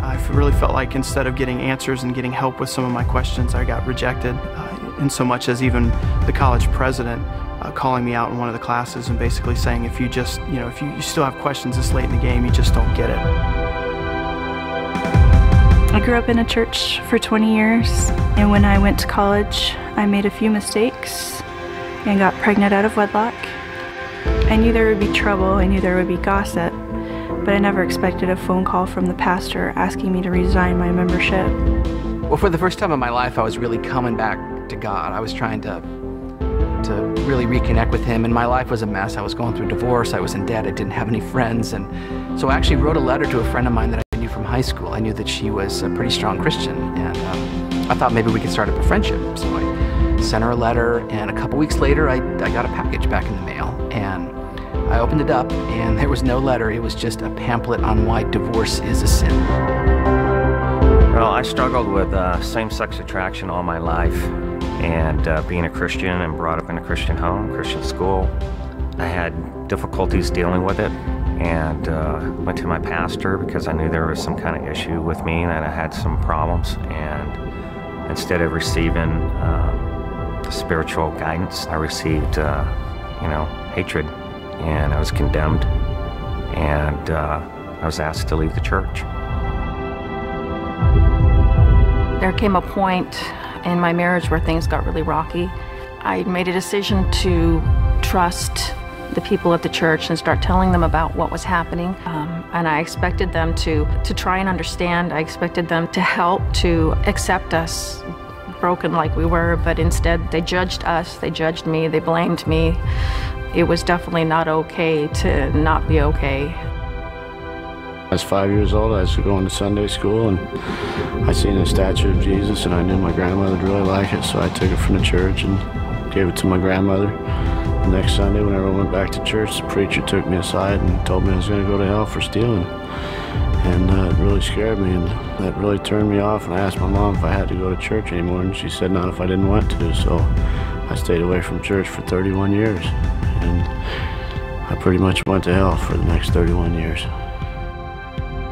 I really felt like instead of getting answers and getting help with some of my questions, I got rejected in so much as even the college president calling me out in one of the classes and basically saying, if you just, if you still have questions this late in the game, you just don't get it. I grew up in a church for 20 years, and when I went to college, I made a few mistakes and got pregnant out of wedlock. I knew there would be trouble, I knew there would be gossip, but I never expected a phone call from the pastor asking me to resign my membership. Well, for the first time in my life, I was really coming back to God. I was trying to really reconnect with Him, and my life was a mess. I was going through divorce, I was in debt, I didn't have any friends, and so I actually wrote a letter to a friend of mine that I knew from high school. I knew that she was a pretty strong Christian, and I thought maybe we could start up a friendship. So I sent her a letter, and a couple weeks later, I got a package back in the mail, and I opened it up, and there was no letter. It was just a pamphlet on why divorce is a sin. Well, I struggled with same-sex attraction all my life, and being a Christian and brought up in a Christian home, Christian school, I had difficulties dealing with it, and went to my pastor because I knew there was some kind of issue with me, that I had some problems, and instead of receiving spiritual guidance, I received, hatred. And I was condemned, and I was asked to leave the church. There came a point in my marriage where things got really rocky. I made a decision to trust the people at the church and start telling them about what was happening. And I expected them to try and understand. I expected them to help, to accept us, broken like we were, but instead they judged us, they judged me, they blamed me. It was definitely not okay to not be okay. I was 5 years old. I was going to Sunday school, and I seen a statue of Jesus, and I knew my grandmother would really like it, so I took it from the church and gave it to my grandmother. The next Sunday, whenever I went back to church, the preacher took me aside and told me I was going to go to hell for stealing. And it really scared me, and that really turned me off, and I asked my mom if I had to go to church anymore, and she said not if I didn't want to, so I stayed away from church for 31 years. And I pretty much went to hell for the next 31 years.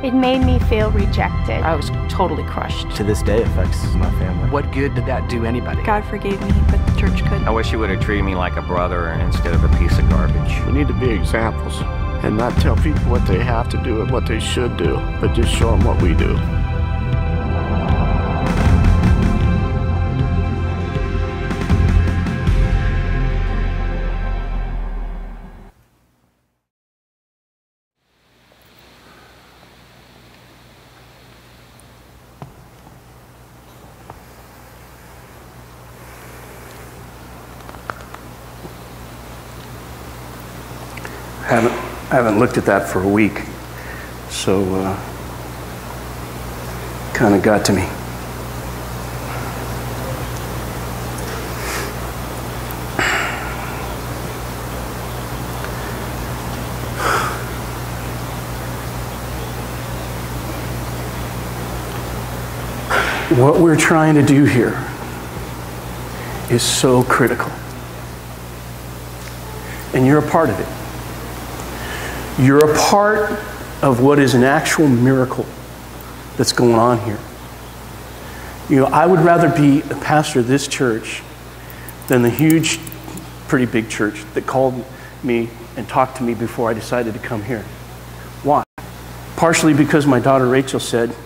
It made me feel rejected. I was totally crushed. To this day, it affects my family. What good did that do anybody? God forgave me, but the church couldn't. I wish He would have treated me like a brother instead of a piece of garbage. We need to be examples and not tell people what they have to do and what they should do, but just show them what we do. I haven't looked at that for a week, so kind of got to me. What we're trying to do here is so critical, and you're a part of it. You're a part of what is an actual miracle that's going on here. You know, I would rather be a pastor of this church than the huge, pretty big church that called me and talked to me before I decided to come here. Why? Partially because my daughter Rachel said,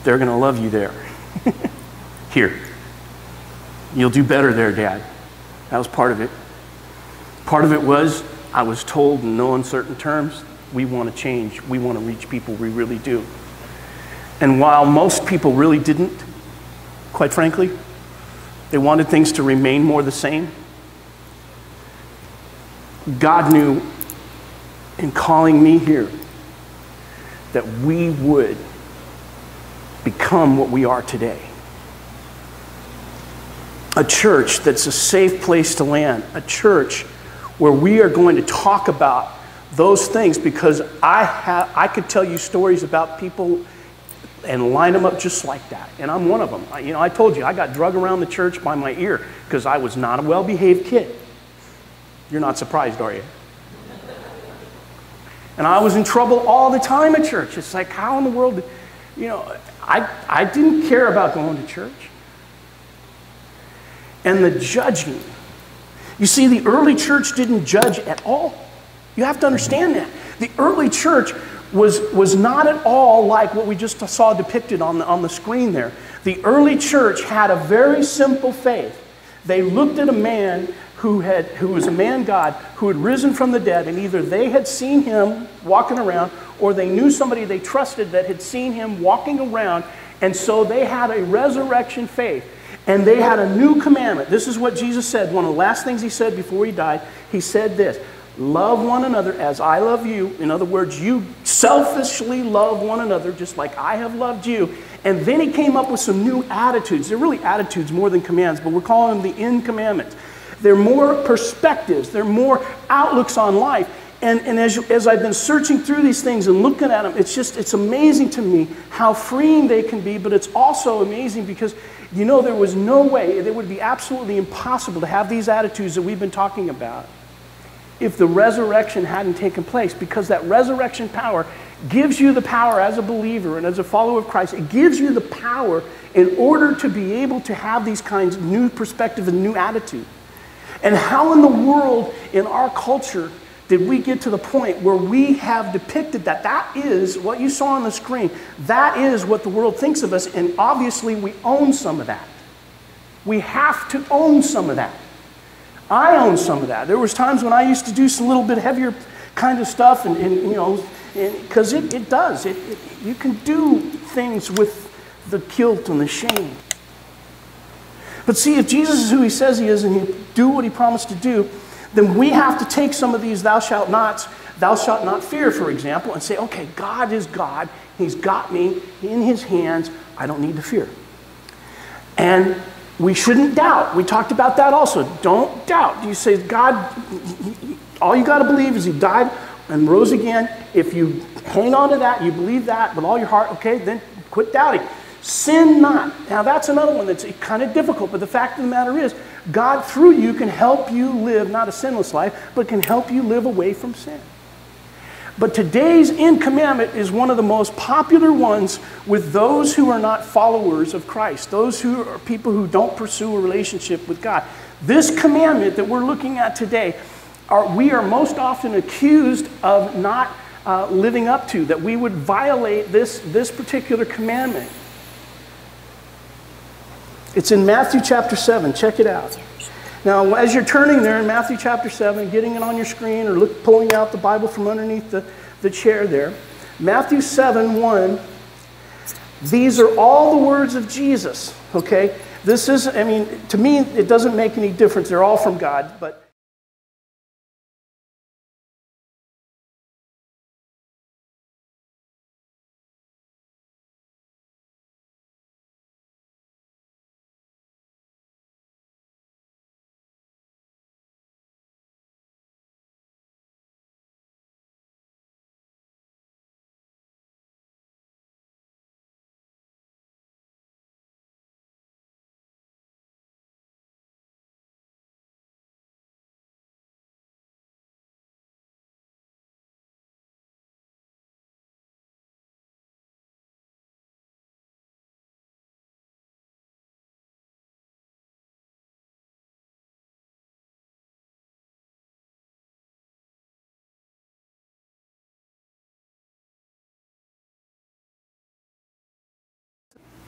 they're going to love you there. Here. You'll do better there, Dad. That was part of it. Part of it was, I was told in no uncertain terms, we want to change. We want to reach people. We really do. And while most people really didn't, quite frankly, they wanted things to remain more the same, God knew in calling me here that we would become what we are today. A church that's a safe place to land. A church where we are going to talk about those things, because I could tell you stories about people and line them up just like that. And I'm one of them. I told you, I got drug around the church by my ear because I was not a well-behaved kid. You're not surprised, are you? And I was in trouble all the time at church. It's like, how in the world, I didn't care about going to church. And the judging. You see, the early church didn't judge at all. You have to understand that. The early church was not at all like what we just saw depicted on the screen there. The early church had a very simple faith. They looked at a man who was a man God, who had risen from the dead, and either they had seen him walking around, or they knew somebody they trusted that had seen him walking around, and so they had a resurrection faith. And they had a new commandment. This is what Jesus said. One of the last things he said before he died, he said this: love one another as I love you. In other words, you selfishly love one another just like I have loved you. And then he came up with some new attitudes. They're really attitudes more than commands, but we're calling them the end commandments. They're more perspectives. They're more outlooks on life. And as I've been searching through these things and looking at them, it's amazing to me how freeing they can be, but it's also amazing because, there was no way, it would be absolutely impossible to have these attitudes that we've been talking about if the resurrection hadn't taken place, because that resurrection power gives you the power as a believer and as a follower of Christ. It gives you the power in order to be able to have these kinds of new perspective and new attitude. And how in the world, in our culture, did we get to the point where we have depicted that? That is what you saw on the screen. That is what the world thinks of us, and obviously we own some of that. We have to own some of that. I own some of that. There was times when I used to do some little bit heavier kind of stuff, and because it does. You can do things with the guilt and the shame. But see, if Jesus is who he says he is and he do what he promised to do, then we have to take some of these thou shalt not fear, for example, and say, okay, God is God. He's got me in his hands. I don't need to fear. And we shouldn't doubt. We talked about that also. Don't doubt. You say, God, all you got to believe is he died and rose again. If you hang on to that, you believe that with all your heart, okay, then quit doubting. Sin not. Now that's another one that's kind of difficult, but the fact of the matter is, God through you can help you live not a sinless life, but can help you live away from sin. But today's end commandment is one of the most popular ones with those who are not followers of Christ, those who are people who don't pursue a relationship with God. This commandment that we're looking at today, we are most often accused of not living up to, that we would violate this particular commandment. It's in Matthew chapter 7. Check it out. Now, as you're turning there in Matthew chapter 7, getting it on your screen or pulling out the Bible from underneath the chair there, Matthew 7:1, these are all the words of Jesus, okay? This is, to me, it doesn't make any difference. They're all from God, but...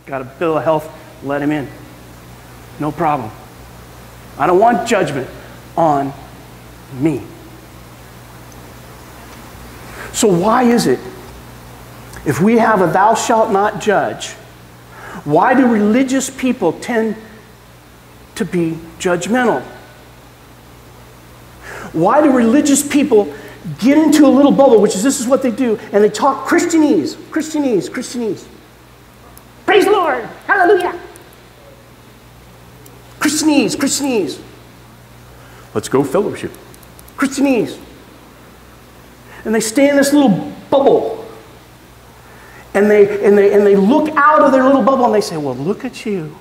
Got a bill of health, let him in. No problem. I don't want judgment on me. So why is it, if we have a thou shalt not judge, why do religious people tend to be judgmental? Why do religious people get into a little bubble, which is this is what they do, and they talk Christianese, Christianese, Christianese. Praise the Lord. Hallelujah. Christianese, Christianese. Let's go fellowship. Christianese. And they stay in this little bubble. And they look out of their little bubble and they say, well, look at you.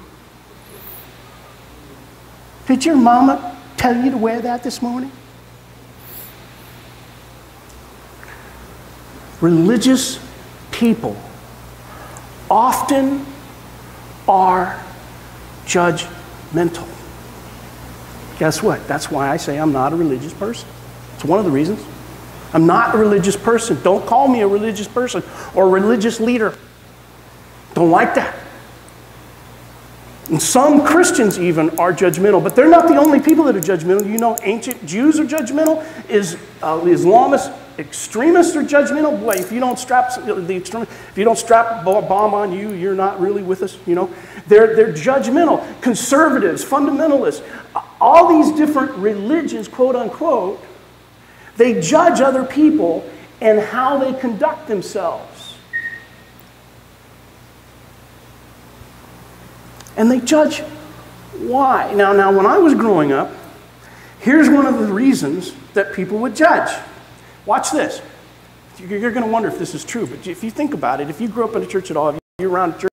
Did your mama tell you to wear that this morning? Religious people often are judgmental. Guess what? That's why I say I'm not a religious person. It's one of the reasons. I'm not a religious person. Don't call me a religious person or a religious leader. Don't like that. And some Christians even are judgmental, but they're not the only people that are judgmental. You know, ancient Jews are judgmental. Islamist extremists are judgmental. Boy, if you don't strap a bomb on you, you're not really with us. You know, they're judgmental. Conservatives, fundamentalists, all these different religions, quote unquote, they judge other people and how they conduct themselves. And they judge why. Now, when I was growing up, here's one of the reasons that people would judge. Watch this. You're going to wonder if this is true, but if you think about it, if you grew up in a church at all, if you're around a church,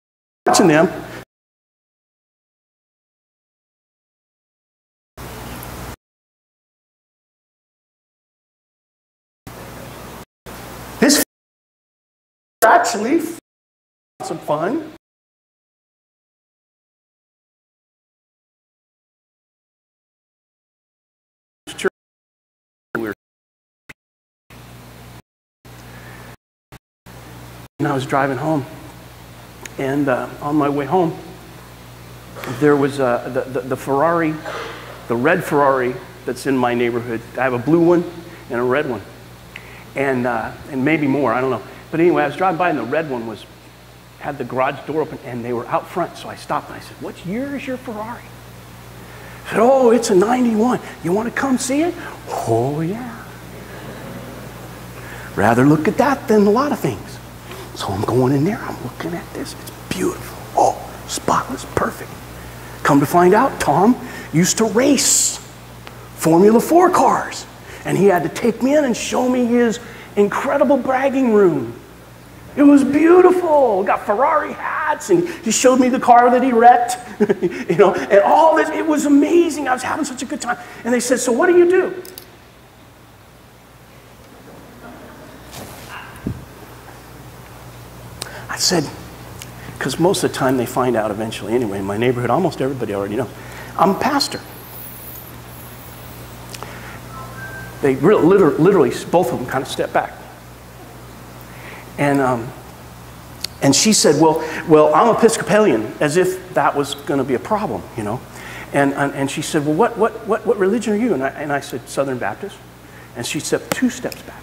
watching them, this actually some fun. And I was driving home, and on my way home, there was the Ferrari, the red Ferrari that's in my neighborhood. I have a blue one and a red one, and maybe more, I don't know. But anyway, I was driving by, and the red one had the garage door open, and they were out front. So I stopped, and I said, "What year is your Ferrari?" I said, "Oh, it's a '91. You want to come see it?" "Oh, yeah. Rather look at that than a lot of things." So I'm going in there, I'm looking at this, it's beautiful. Oh, spotless, perfect. Come to find out, Tom used to race Formula 4 cars. And he had to take me in and show me his incredible bragging room. It was beautiful. We got Ferrari hats, and he showed me the car that he wrecked, you know, and all this. It was amazing. I was having such a good time. And they said, "So what do you do?" I said, because most of the time they find out eventually anyway. In my neighborhood, almost everybody already knows. I'm a pastor. They literally, both of them kind of stepped back. And she said, well, I'm Episcopalian, as if that was going to be a problem, you know. And she said, well, what religion are you? And I said, Southern Baptist. And she said, 2 steps back.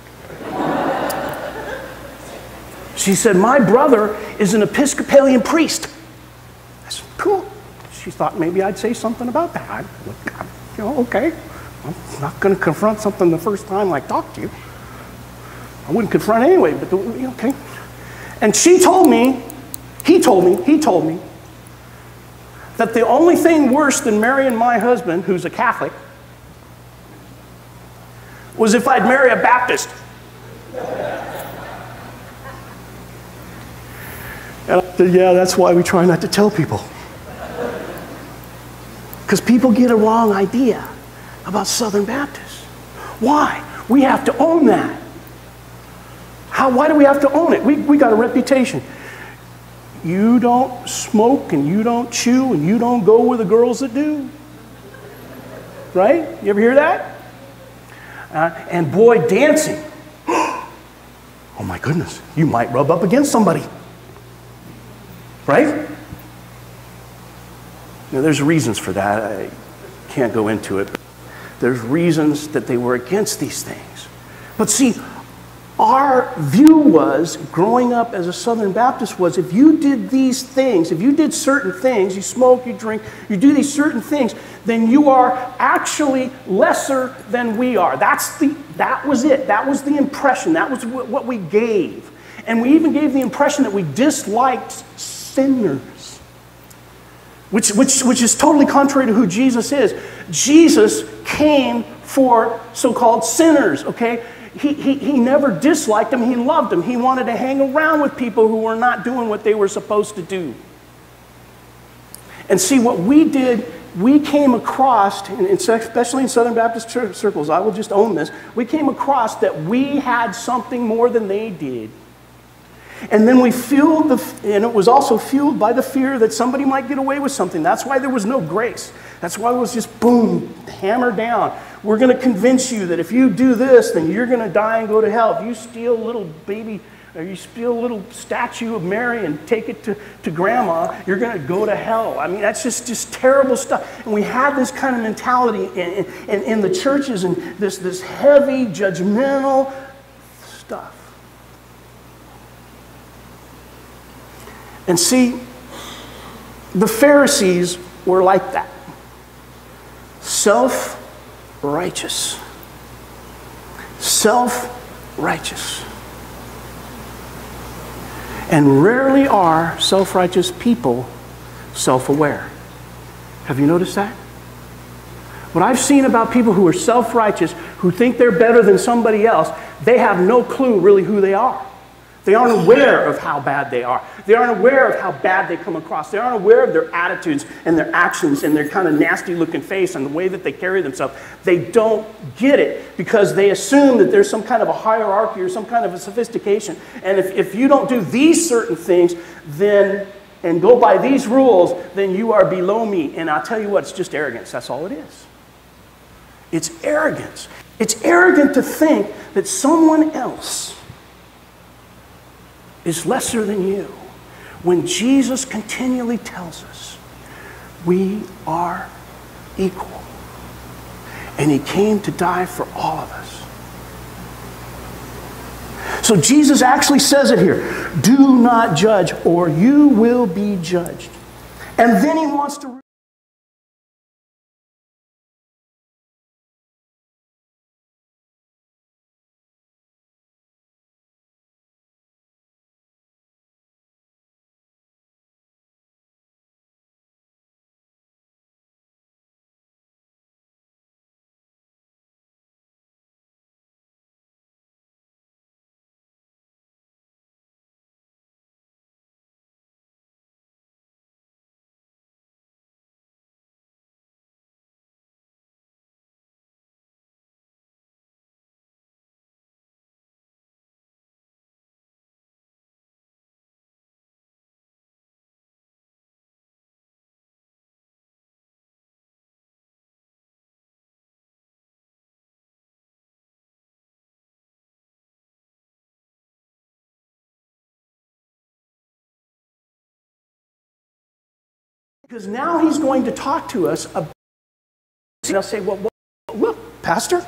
She said, my brother is an Episcopalian priest. I said, cool. She thought maybe I'd say something about that. You know, okay. I'm not going to confront something the first time I talk to you. I wouldn't confront anyway, but okay. And she told me, he told me, that the only thing worse than marrying my husband, who's a Catholic, was if I'd marry a Baptist. And I said, yeah, that's why we try not to tell people. Because people get a wrong idea about Southern Baptists. Why? We have to own that. Why do we have to own it? We got a reputation. You don't smoke, and you don't chew, and you don't go with the girls that do. Right? You ever hear that? And boy, dancing. Oh my goodness, you might rub up against somebody. Right? Now, there's reasons for that. I can't go into it. There's reasons that they were against these things. But see, our view was, growing up as a Southern Baptist, was if you did these things, if you did certain things, you smoke, you drink, you do these certain things, then you are actually lesser than we are. That was it. That was the impression. That was what we gave. And we even gave the impression that we disliked sinners. Which is totally contrary to who Jesus is. Jesus came for so-called sinners, okay? He never disliked them, he loved them. He wanted to hang around with people who were not doing what they were supposed to do. And see, what we did, we came across, especially in Southern Baptist circles, I will just own this, we came across that we had something more than they did. And then we fueled and it was also fueled by the fear that somebody might get away with something. That's why there was no grace. That's why it was just boom, hammered down. We're going to convince you that if you do this, then you're going to die and go to hell. If you steal a little baby, or you steal a little statue of Mary and take it to grandma, you're going to go to hell. I mean, that's just terrible stuff. And we have this kind of mentality in the churches, and this heavy, judgmental stuff. And see, the Pharisees were like that. Self-righteous. Self-righteous. And rarely are self-righteous people self-aware. Have you noticed that? What I've seen about people who are self-righteous, who think they're better than somebody else, they have no clue really who they are. They aren't aware of how bad they are. They aren't aware of how bad they come across. They aren't aware of their attitudes and their actions and their kind of nasty looking face and the way that they carry themselves. They don't get it because they assume that there's some kind of a hierarchy or some kind of a sophistication. And if you don't do these certain things, then and go by these rules, then you are below me. And I'll tell you what, it's just arrogance. That's all it is. It's arrogance. It's arrogant to think that someone else is lesser than you, when Jesus continually tells us we are equal. And he came to die for all of us. So Jesus actually says it here, do not judge or you will be judged. And then he wants to because now he's going to talk to us about, and I'll say, well, look, Pastor,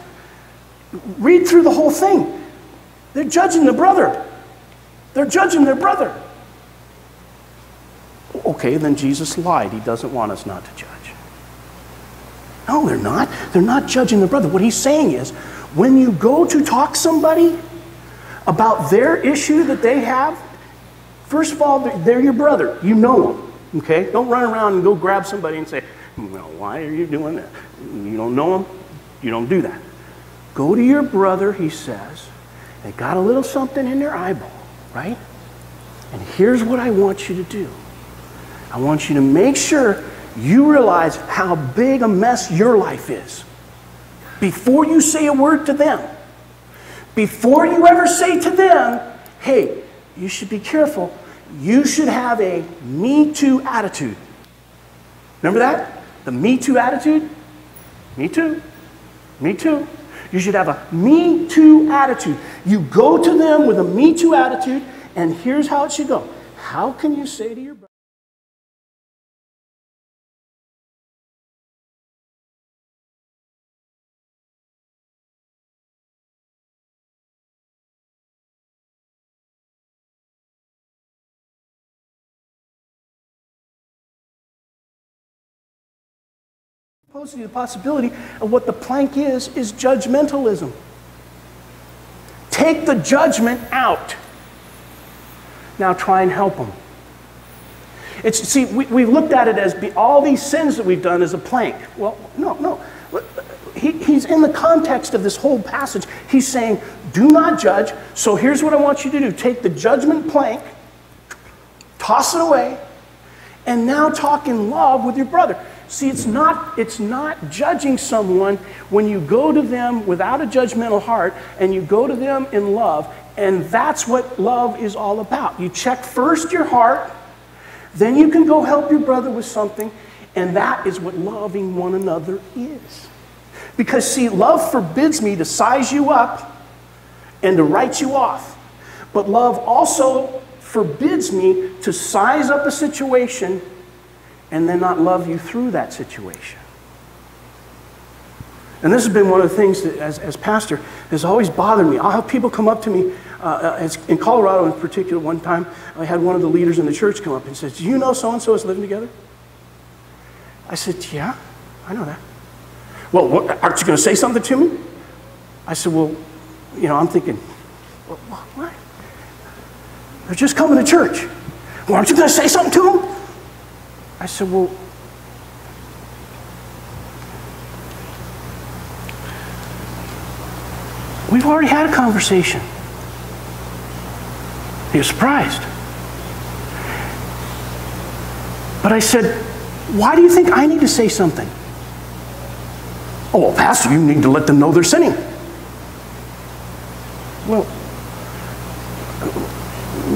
read through the whole thing. They're judging the brother. They're judging their brother. Okay, then Jesus lied. He doesn't want us not to judge. No, they're not. They're not judging the brother. What he's saying is, when you go to talk to somebody about their issue that they have, first of all, they're your brother. You know them. Okay? Don't run around and go grab somebody and say, well, why are you doing that? You don't know them. You don't do that. Go to your brother, he says. They got a little something in their eyeball, right? And here's what I want you to do. I want you to make sure you realize how big a mess your life is before you say a word to them. Before you ever say to them, hey, you should be careful. You should have a Me Too attitude. Remember that? The Me Too attitude? Me too. Me too. You should have a Me Too attitude. You go to them with a Me Too attitude, and here's how it should go. How can you say to your brother, posing the possibility of what the plank is judgmentalism. Take the judgment out. Now try and help them. See, we've looked at it as all these sins that we've done as a plank. Well, no. He's in the context of this whole passage. He's saying, do not judge. So here's what I want you to do. Take the judgment plank, toss it away, and now talk in love with your brother. See, it's not judging someone when you go to them without a judgmental heart and you go to them in love. And that's what love is all about. You check first your heart, then you can go help your brother with something, and that is what loving one another is. Because, see, love forbids me to size you up and to write you off. But love also forbids me to size up a situation and then not love you through that situation. And this has been one of the things that, as pastor, has always bothered me. I'll have people come up to me, in Colorado in particular, one time, I had one of the leaders in the church come up and said, do you know so-and-so is living together? I said, yeah, I know that. Well, aren't you going to say something to me? I said, well, I'm thinking, well, what? They're just coming to church. Well, aren't you going to say something to them? I said, well, we've already had a conversation. He was surprised. But I said, why do you think I need to say something? Oh, well, Pastor, you need to let them know they're sinning. Well,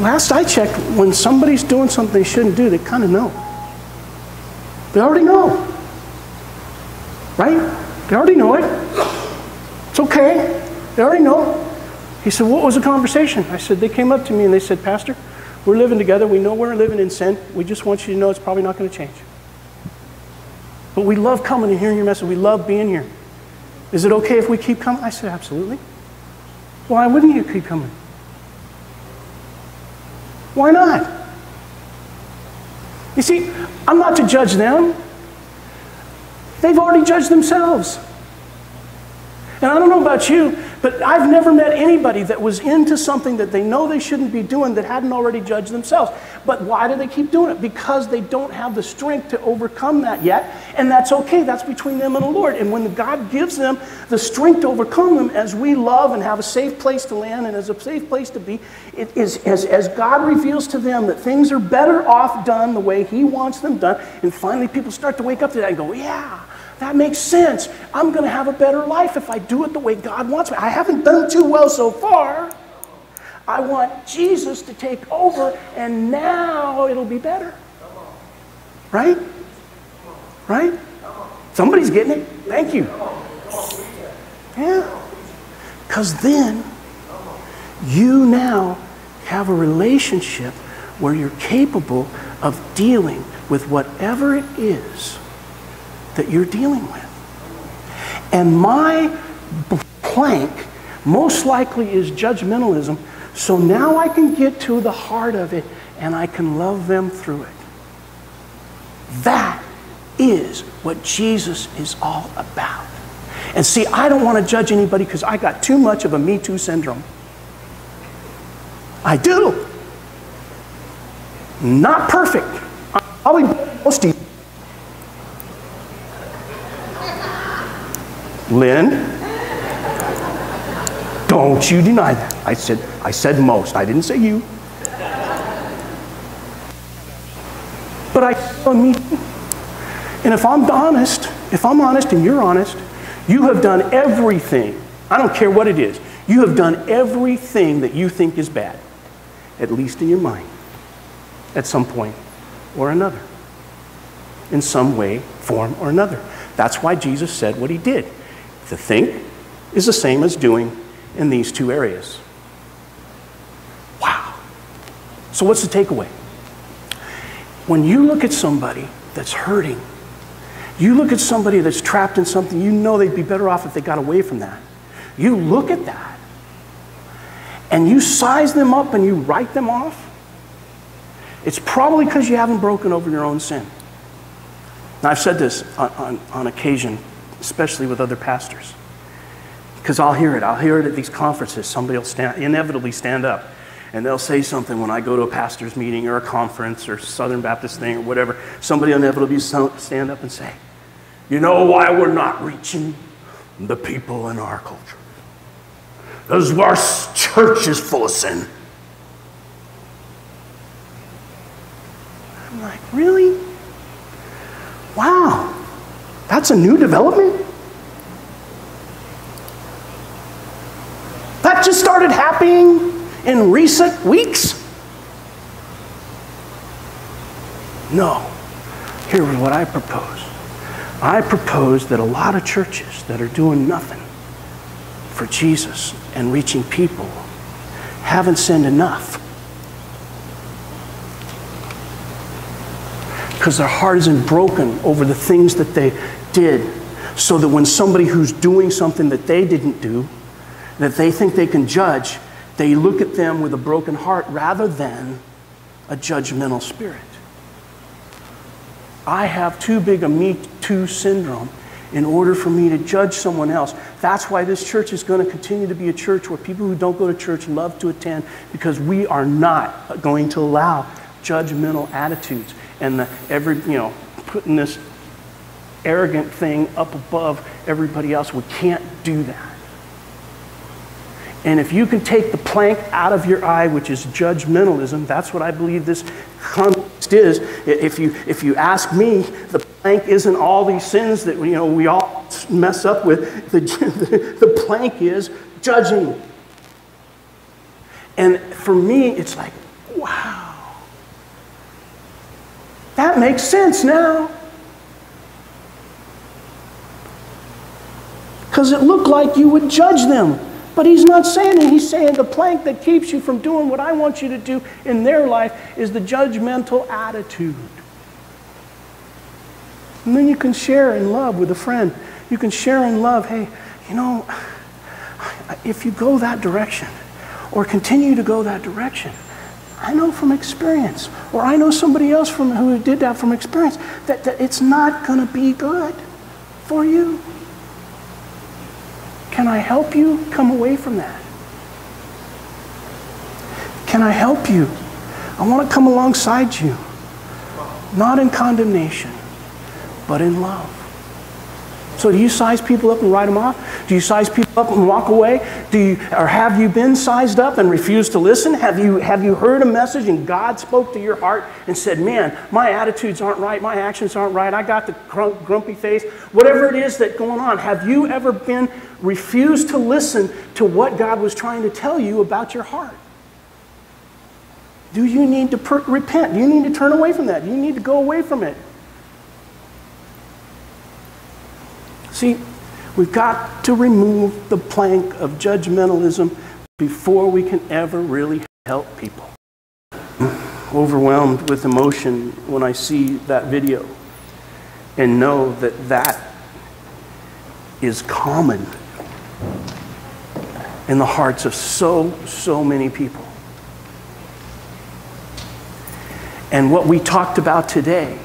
last I checked, when somebody's doing something they shouldn't do, they kind of know. They already know. Right? They already know it. It's okay. They already know. He said, what was the conversation? I said, they came up to me and they said, Pastor, we're living together. We know we're living in sin. We just want you to know it's probably not going to change. But we love coming and hearing your message. We love being here. Is it okay if we keep coming? I said, absolutely. Why wouldn't you keep coming? Why not? You see, I'm not to judge them. They've already judged themselves. And I don't know about you, but I've never met anybody that was into something that they know they shouldn't be doing that hadn't already judged themselves. But why do they keep doing it? Because they don't have the strength to overcome that yet. And that's okay. That's between them and the Lord. And when God gives them the strength to overcome them, as we love and have a safe place to land and as a safe place to be, it is as God reveals to them that things are better off done the way He wants them done. And finally people start to wake up to that and go, yeah, that makes sense. I'm going to have a better life if I do it the way God wants me. I haven't done too well so far. I want Jesus to take over, and now it'll be better. Right? Right? Somebody's getting it. Thank you. Yeah. Because then you now have a relationship where you're capable of dealing with whatever it is that you're dealing with. And my plank most likely is judgmentalism, so now I can get to the heart of it and I can love them through it. That is what Jesus is all about. And see, I don't want to judge anybody because I got too much of a Me Too syndrome. I do. Not perfect. I'm probably most of you. Lynn, don't you deny that. I said most. I didn't say you. But me. And if I'm honest and you're honest, you have done everything. I don't care what it is. You have done everything that you think is bad, at least in your mind, at some point or another, in some way, form, or another. That's why Jesus said what He did. To think is the same as doing in these two areas. Wow. So what's the takeaway? When you look at somebody that's hurting, you look at somebody that's trapped in something, you know they'd be better off if they got away from that. You look at that and you size them up and you write them off, it's probably because you haven't broken over your own sin. Now, I've said this on occasion, especially with other pastors, because I'll hear it at these conferences. Somebody will inevitably stand up And they'll say something when I go to a pastor's meeting or a conference or Southern Baptist thing or whatever. Somebody will inevitably stand up and say, you know why we're not reaching the people in our culture? Because our church is full of sin. I'm like, really? Wow, that's a new development? That just started happening in recent weeks? No. Here's what I propose. I propose that a lot of churches that are doing nothing for Jesus and reaching people haven't sinned enough. Because their heart isn't broken over the things that they did, so that when somebody who's doing something that they didn't do, that they think they can judge, they look at them with a broken heart rather than a judgmental spirit. I have too big a Me Too syndrome in order for me to judge someone else. That's why this church is going to continue to be a church where people who don't go to church love to attend, because we are not going to allow judgmental attitudes and putting this arrogant thing up above everybody else. We can't do that. And if you can take the plank out of your eye, which is judgmentalism, that's what I believe this context is. If you ask me, the plank isn't all these sins that we all mess up with. The plank is judging. And for me, it's like, wow, that makes sense now. Because it looked like you would judge them. But he's not saying it. He's saying the plank that keeps you from doing what I want you to do in their life is the judgmental attitude. And then you can share in love with a friend. You can share in love, hey, if you go that direction or continue to go that direction, I know from experience, or I know somebody else who did that from experience, that it's not going to be good for you. Can I help you come away from that? Can I help you? I want to come alongside you. Not in condemnation, but in love. So do you size people up and write them off? Do you size people up and walk away? Or have you been sized up and refused to listen? Have you heard a message and God spoke to your heart and said, man, my attitudes aren't right, my actions aren't right, I got the grumpy face, whatever it is that's going on. Have you ever been refused to listen to what God was trying to tell you about your heart? Do you need to repent? Do you need to turn away from that? Do you need to go away from it? See, we've got to remove the plank of judgmentalism before we can ever really help people. I'm overwhelmed with emotion when I see that video and know that that is common in the hearts of so many people. And what we talked about today,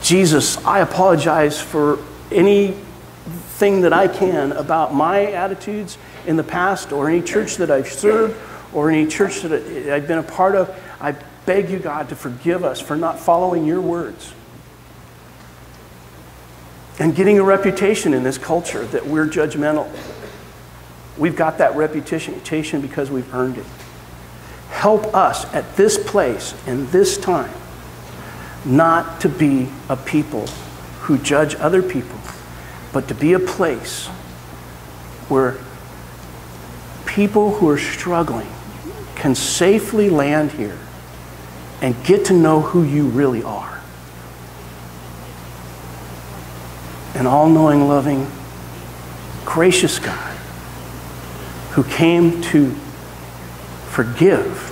Jesus, I apologize for anything that I can about my attitudes in the past, or any church that I've served, or any church that I've been a part of. I beg you, God, to forgive us for not following your words and getting a reputation in this culture that we're judgmental. We've got that reputation because we've earned it. Help us at this place and this time not to be a people who judge other people, but to be a place where people who are struggling can safely land here and get to know who you really are. An all-knowing, loving, gracious God who came to forgive,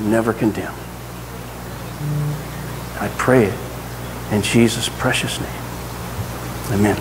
never condemn. I pray it in Jesus' precious name. Amen.